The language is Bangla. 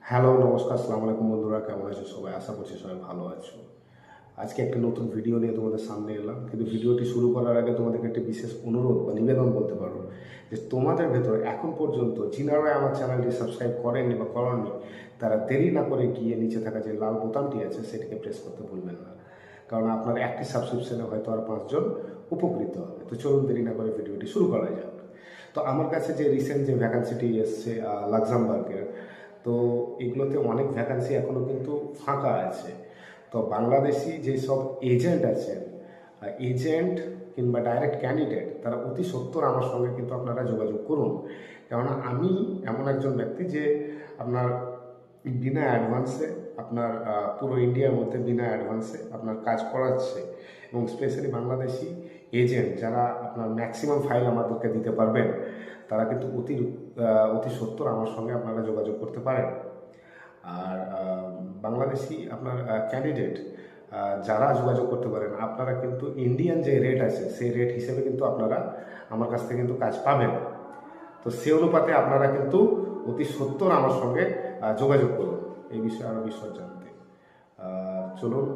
হ্যালো, নমস্কার, আসসালামু আলাইকুম বন্ধুরা, কেমন আছো সবাই? আশা করছি সবাই ভালো আছো। আজকে একটা নতুন ভিডিও নিয়ে তোমাদের সামনে এলাম, কিন্তু ভিডিওটি শুরু করার আগে তোমাদেরকে একটি বিশেষ অনুরোধ বা নিবেদন বলতে পারো যে তোমাদের ভেতরে এখন পর্যন্ত যিনারা আমার চ্যানেলটি সাবস্ক্রাইব করেননি বা করেননি, তারা দেরি না করে গিয়ে নিচে থাকা যে লাল বোতামটি আছে সেটিকে প্রেস করতে ভুলবেন না। কারণ আপনার একটি সাবস্ক্রিপশনে হয়তো আর 5 জন উপকৃত হবে। তো চলুন দেরি না করে ভিডিওটি শুরু করা যাক। তো আমার কাছে যে রিসেন্ট যে ভ্যাকান্সিটি এসছে লাক্সামবার্গের, তো এগুলোতে অনেক ভ্যাকান্সি এখনও কিন্তু ফাঁকা আছে। তো বাংলাদেশি যেসব এজেন্ট আছেন, এজেন্ট কিংবা ডাইরেক্ট ক্যান্ডিডেট, তারা অতি সত্বর আমার সঙ্গে কিন্তু আপনারা যোগাযোগ করুন। কেননা আমি এমন একজন ব্যক্তি যে আপনার বিনা অ্যাডভান্সে আপনার পুরো ইন্ডিয়ার মধ্যে বিনা অ্যাডভান্সে আপনার কাজ করাচ্ছে। এবং স্পেশালি বাংলাদেশি এজেন্ট যারা আপনার ম্যাক্সিমাম ফাইল আমাদেরকে দিতে পারবেন, তারা কিন্তু অতি সত্বর আমার সঙ্গে আপনারা যোগাযোগ করতে পারেন। আর বাংলাদেশি আপনার ক্যান্ডিডেট যারা যোগাযোগ করতে পারেন, আপনারা কিন্তু ইন্ডিয়ান যে রেট আছে সেই রেট হিসেবে কিন্তু আপনারা আমার কাছ থেকে কিন্তু কাজ পাবেন। তো সে অনুপাতে আপনারা কিন্তু অতি সত্বর আমার সঙ্গে যোগাযোগ করুন এই বিষয়ে আরও বিশদ জানতে। চলুন